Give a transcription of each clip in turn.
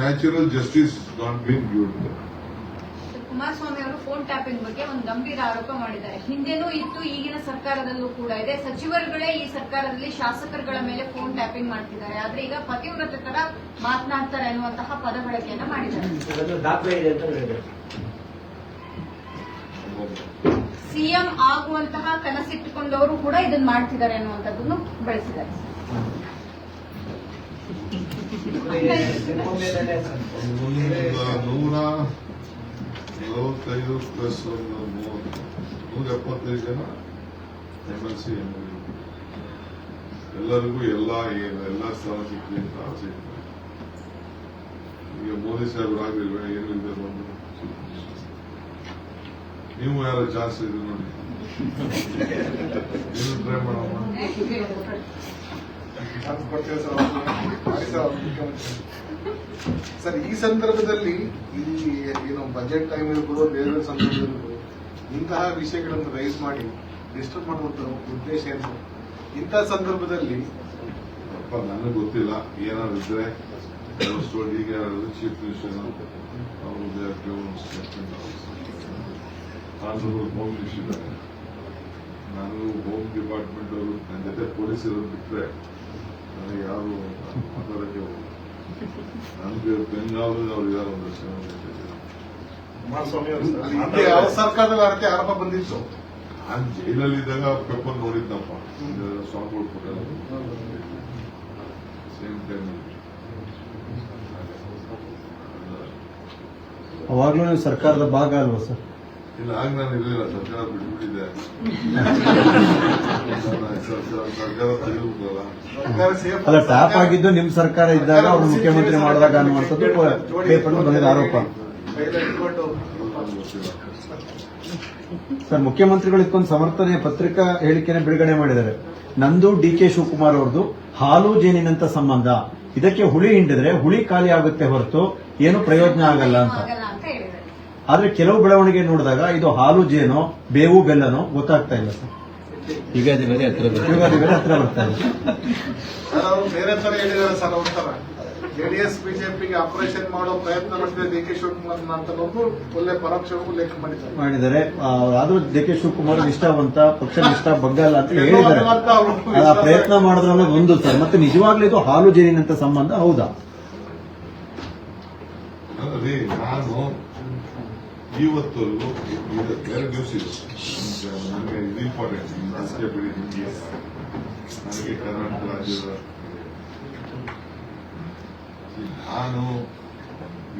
Natural justice not been given. Kumaraswamy ಅವರು phone tapping ಬಗ್ಗೆ ಒಂದು ಗಂಭೀರ ಆರೋಪ ಮಾಡಿದ್ದಾರೆ. ಹಿಂದೆನೂ ಇತ್ತು, ಈಗಿನ ಸರ್ಕಾರದಲ್ಲೂ ಕೂಡ ಇದೆ. ಸಚಿವರುಗಳೇ ಈ ಸರ್ಕಾರದಲ್ಲಿ ಶಾಸಕರುಗಳ ಮೇಲೆ ಫೋನ್ ಟ್ಯಾಪಿಂಗ್ ಮಾಡ್ತಿದ್ದಾರೆ. ಆದ್ರೆ ಈಗ ಪತಿವ್ರತೆ ತರ ಮಾತನಾಡ್ತಾರೆ ಅನ್ನುವಂತಹ ಪದ ಬಳಕೆಯನ್ನ ಮಾಡಿದ್ದಾರೆ. ಸಿಎಂ ಆಗುವಂತಹ ಕನಸಿಟ್ಟುಕೊಂಡವರು ಕೂಡ ಇದನ್ನ ಮಾಡ್ತಿದ್ದಾರೆ ಅನ್ನುವಂಥದ್ದನ್ನು ಬಳಸಿದ್ದಾರೆ. ನಲವತ್ತೈದು ಪ್ಲಸ್ 175 ಜನ MLC ಎಲ್ಲರಿಗೂ ಎಲ್ಲ ಸ್ಥಳ ಸಿಕ್ಕಲಿ ಅಂತ ಆಸೆ ಇತ್ತು. ಈಗ ಮೋದಿ ಸಾಹೇಬ್ರು ಆಗಿಲ್ವೇ, ಏನು ಇಲ್ಲದೆ ಬಂದು ನೀವು ಯಾರೋ ಚಾನ್ಸ್ ಇದೆ ನೋಡಿ, ನೀವು ಟ್ರೈ ಮಾಡೋಣ. ಸರ್, ಈ ಸಂದರ್ಭದಲ್ಲಿ ಏನು ಬಜೆಟ್ ಟೈಮ್ ಇರ್ಬೋದು, ಬೇರೆ ಸಂದರ್ಭದಲ್ಲಿ ಇಂತಹ ವಿಷಯಗಳನ್ನು ರೈಸ್ ಮಾಡಿ ಡಿಸ್ಟರ್ಬ್ ಮಾಡುವಂತ ಉದ್ದೇಶ ಏನು? ಇಂತಹ ಸಂದರ್ಭದಲ್ಲಿ ನನಗೆ ಗೊತ್ತಿಲ್ಲ, ಏನಾದ್ರು ಇದ್ರೆ ಈಗ ಯಾರಾದ್ರು ಚೀಫ್ ಮಿನಿಸ್ಟರ್ ಹೋಮ್ ಮಿನಿಸ್ಟರ್ ಇದ್ದಾರೆ. ನಾನು ಹೋಮ್ ಡಿಪಾರ್ಟ್ಮೆಂಟ್ ಅವರು ನನ್ನ ಜೊತೆ ಪೊಲೀಸರು ಬಿಟ್ಟರೆ ನನಗೆ ಯಾರು ಮಾತಾಡಕ್ಕೆ ಹೋಗಿ ನಮ್ಗೆ ಬೆಂಗಾವಲು ಅವ್ರು ಯಾರು ಒಂದಷ್ಟು ಯಾವ ಸರ್ಕಾರದಲ್ಲಿ ಅದಕ್ಕೆ ಆರೋಪ ಬಂದಿತ್ತು. ನಾನು ಜೈಲಲ್ಲಿದ್ದಾಗ ಪೇಪರ್ ನೋಡಿದ್ನಪ್ಪ, ಸ್ವಾಮಿಗಳು ಕೊಟ್ಟಲ್ಲ ಸೇಮ್ ಟೈಮ್. ಅವಾಗ್ಲೂ ನೀವು ಸರ್ಕಾರದ ಭಾಗ ಅಲ್ವಾ ಸರ್? ಇಲ್ಲ, ಆಗ ನಾನು ಇರಲಿಲ್ಲ, ಸರ್ಕಾರ ಬಿಟ್ಬಿಟ್ಟಿದ್ದೆ. ಸರ್ಕಾರ ತೆಗೆದುಬಿಡಲ್ಲ. ಅಲ್ಲ, ಟ್ಯಾಪ್ ಆಗಿದ್ದು ನಿಮ್ ಸರ್ಕಾರ ಇದ್ದಾಗ ಅವರು ಮುಖ್ಯಮಂತ್ರಿ ಮಾಡಿದಾಗ ಅನ್ನುವಂಥದ್ದು ಪೇಪರ್ ಬಂದಿದ್ದ ಆರೋಪ ಸರ್. ಮುಖ್ಯಮಂತ್ರಿಗಳು ಇದಕ್ಕೊಂದು ಸಮರ್ಥನೆ ಪತ್ರಿಕಾ ಹೇಳಿಕೆಯನ್ನು ಬಿಡುಗಡೆ ಮಾಡಿದ್ದಾರೆ. ನಂದು DK ಶಿವಕುಮಾರ್ ಅವ್ರದ್ದು ಹಾಲು ಜೇನಿನಂತ ಸಂಬಂಧ, ಇದಕ್ಕೆ ಹುಳಿ ಹಿಂಡಿದ್ರೆ ಹುಳಿ ಖಾಲಿ ಆಗುತ್ತೆ ಹೊರತು ಏನು ಪ್ರಯೋಜನ ಆಗಲ್ಲ ಅಂತ. ಆದ್ರೆ ಕೆಲವು ಬೆಳವಣಿಗೆ ನೋಡಿದಾಗ ಇದು ಹಾಲು ಜೇನೋ ಬೇವು ಬೆಲ್ಲನೋ ಗೊತ್ತಾಗ್ತಾ ಇಲ್ಲ ಸರ್. ಯುಗಾದಿ ಬೇರೆ ಹತ್ರ ಬರ್ತಾ ಇದೆ. ಅವರು ಬೇರೆ ತರ ಹೇಳಿದ್ದಾರೆ ಸರ್. ಅವ್ರ ತರ JDS ಬಿಜೆಪಿಗೆ ಆಪರೇಷನ್ ಮಾಡೋ ಪ್ರಯತ್ನ ಮಾಡ್ತಿದೆ DK ಶಿವಕುಮಾರ್ ಅಂತ ಒಳ್ಳೆ ಪರೋಕ್ಷ ಉಲ್ಲೇಖ ಮಾಡಿದ್ದಾರೆ. ಆದ್ರೂ DK ಶಿವಕುಮಾರ್ ನಿಷ್ಠಾವಂತ, ಪಕ್ಷ ನಿಷ್ಠಾ ಬಗ್ಗಲ್ಲ ಅಂತ ಹೇಳಿದ್ದಾರೆ. ಆ ಪ್ರಯತ್ನ ಮಾಡೋದ್ರಲ್ಲ ಒಂದು ಸರ್. ಮತ್ತೆ ನಿಜವಾಗ್ಲೂ ಇದು ಹಾಲು ಜೇನಿನಂತ ಸಂಬಂಧ ಹೌದಾ? ನಾನು ಇವತ್ತವರೆಗೂ ಬೇರೆ ನ್ಯೂಸ್ ಇದೆ, ನನಗೆ ಇದು ಇಂಪಾರ್ಟೆಂಟ್. ನನಗೆ ಕರ್ನಾಟಕ ರಾಜ್ಯದ ನಾನು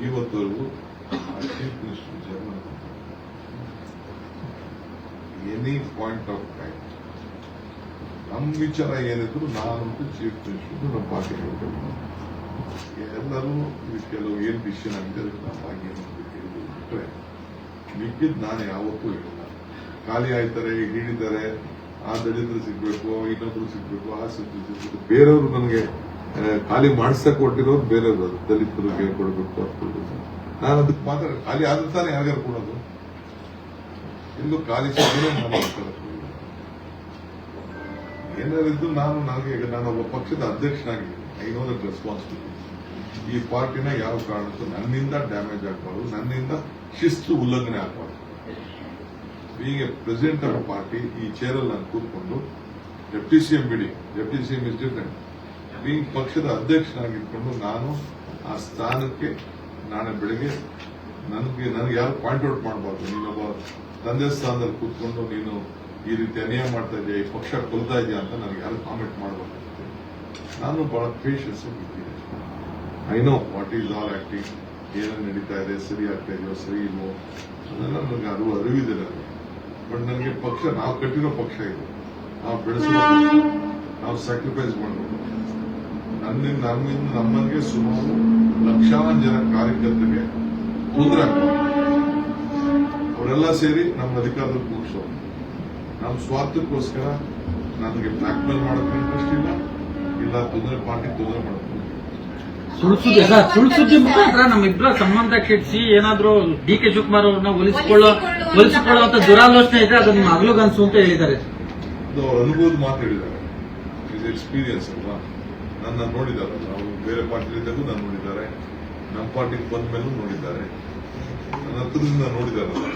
ಇವತ್ತವರೆಗೂ ಚೀಫ್ ಮಿನಿಸ್ಟರ್ ಜರ್ಮನ್ ಎನಿ ಪಾಯಿಂಟ್ ಆಫ್ ಟೈಮ್ ನಮ್ಮ ವಿಚಾರ ಏನಿದ್ರು ನಾನಂತೂ ಚೀಫ್ ಮಿನಿಸ್ಟರ್ ನಮ್ಮ ಪಾರ್ಟಿ ಎಲ್ಲರೂ ಕೆಲವು ಏನ್ ಡಿಸಿಷನ್ ಆಗಿದೆ ನಮ್ಮ ಭಾಗ್ಯ ಬಿಟ್ಟರೆ ಮಿಕ್ಕಿದ್ ನಾನು ಯಾವತ್ತೂ ಹೇಳಿಲ್ಲ. ಖಾಲಿ ಆಯ್ತಾರೆ, ಹಿಡಿತಾರೆ, ಆ ದಲಿತರು ಸಿಗ್ಬೇಕು, ಇನ್ನೊಬ್ರು ಸಿಗ್ಬೇಕು, ಆ ಸಿಗ್ಬೇಕು. ಬೇರೆಯವರು ನನಗೆ ಖಾಲಿ ಮಾಡಿಸಕ್ ಕೊಟ್ಟಿರೋರು ಬೇರೆಯವರು, ದಲಿತರಿಗೆ ಕೊಡಬೇಕು ಅಂತ ಕೊಡಬೇಕು. ನಾನು ಅದಕ್ಕೆ ಮಾತ್ರ ಖಾಲಿ ಆದ ತಾನೇ ಯಾರ್ಯಾರು ಕೊಡೋದು? ಇನ್ನು ಖಾಲಿ ಸಿಗ್ತಾರೆ ನಾನು ಏನಾರಿದ್ದು ನಾನೊಬ್ಬ ಪಕ್ಷದ ಅಧ್ಯಕ್ಷನಾಗಿದ್ದೀನಿ. I know that responsibility. ಈ ಪಾರ್ಟಿನ ಯಾವ ಕಾರಣಕ್ಕೂ ನನ್ನಿಂದ ಡ್ಯಾಮೇಜ್ ಆಗಬಾರ್ದು, ನನ್ನಿಂದ ಶಿಸ್ತು ಉಲ್ಲಂಘನೆ ಆಗಬಾರ್ದು. ಈಗ ಪ್ರೆಸಿಡೆಂಟ್ ಆಫ್ ಪಾರ್ಟಿ ಈ ಚೇರಲ್ಲಿ ನಾನು ಕೂತ್ಕೊಂಡು ಡೆಪ್ಟಿ CM ಬಿಡಿ, deputy CM is different. Being ಪಕ್ಷದ ಅಧ್ಯಕ್ಷನಾಗಿದ್ಕೊಂಡು ನಾನು ಆ ಸ್ಥಾನಕ್ಕೆ ನಾಳೆ ಬೆಳಗ್ಗೆ ನನಗೆ ಯಾರು ಪಾಯಿಂಟ್ ಔಟ್ ಮಾಡಬಾರ್ದು. ನೀನೊಬ್ಬ ತಂದೆ ಸ್ಥಾನದಲ್ಲಿ ಕೂತ್ಕೊಂಡು ನೀನು ಈ ರೀತಿ ಅನ್ಯಾಯ ಮಾಡ್ತಾ ಇದೆಯಾ, ಈ ಪಕ್ಷ ಕೊಲ್ತಾ ಇದೆಯಾ ಅಂತ ನನಗೆ ಯಾರು ಕಾಮೆಂಟ್ ಮಾಡಬಾರ್ದು. ನಾನು ಬಹಳ ಪೇಷನ್ಸ್ ಬಿಟ್ಟಿದ್ದೆ. I know what is all acting, ಏನೇನು ನಡೀತಾ ಇದೆ, ಸರಿ ಆಗ್ತಾ ಇದೆಯೋ ಸರಿ ಇಲ್ವೋ ಅದೆಲ್ಲ ನನಗೆ ಅರಿವಿದೆ ನನಗೆ. ಬಟ್ ನನಗೆ ಪಕ್ಷ, ನಾವು ಕಟ್ಟಿರೋ ಪಕ್ಷ ಇದು, ನಾವು ಬೆಳೆಸೋ ನಾವು ಸ್ಯಾಕ್ರಿಫೈಸ್ ಮಾಡಬೇಕು. ನಮ್ಮನಿಗೆ ಸುಮಾರು ಲಕ್ಷಾಂತರ ಜನ ಕಾರ್ಯಕರ್ತರಿಗೆ ತೊಂದರೆ ಆಗ್ತದೆ. ಅವರೆಲ್ಲ ಸೇರಿ ನಮ್ಮ ಅಧಿಕಾರದಲ್ಲಿ ಕೂರಿಸೋ ನಮ್ಮ ಸ್ವಾರ್ಥಕ್ಕೋಸ್ಕರ ನನಗೆ ಬ್ಲಾಕ್ ಮೇಲ್ ಮಾಡೋಕೆ ಇಂಟ್ರೆಸ್ಟ್ ಇಲ್ಲ ತೊಂದರೆ ಪಾರ್ಟಿ ತೊಂದರೆ ಮಾಡೋಕೆ. ಸುಳ್ಳು ಸುದ್ದಿ ಮುಖಾಂತರ ನಮ್ಮಿಬ್ಬರ ಸಂಬಂಧ ಕೆಡಿಸಿ ಏನಾದ್ರೂ DK ಶಿವಕುಮಾರ್ ಅವ್ರನ್ನ ಒಲಿಸಿಕೊಳ್ಳುವಂತ ದುರಾಲೋಚನೆ ಇದ್ರೆ ಅದು ನಿಮ್ಮ ಅಗಲುಗನ್ಸು ಅಂತ ಹೇಳಿದ್ದಾರೆ. ಅದು ಅವ್ರ ಅನುಭವದ ಮಾತು ಹೇಳಿದ್ದಾರೆ. ಇದು ಎಕ್ಸ್ಪೀರಿಯನ್ಸ್ ಅಲ್ವಾ, ನನ್ನ ನೋಡಿದ್ದಾರೆ. ನಾವು ಬೇರೆ ಪಾರ್ಟಿಲಿದ್ದಾಗೂ ನಾನು ನೋಡಿದ್ದಾರೆ, ನಮ್ಮ ಪಾರ್ಟಿಗೆ ಬಂದ ಮೇಲೂ ನೋಡಿದ್ದಾರೆ, ನನ್ನ ಹತ್ರದಿಂದ ನೋಡಿದಾರಲ್ಲ.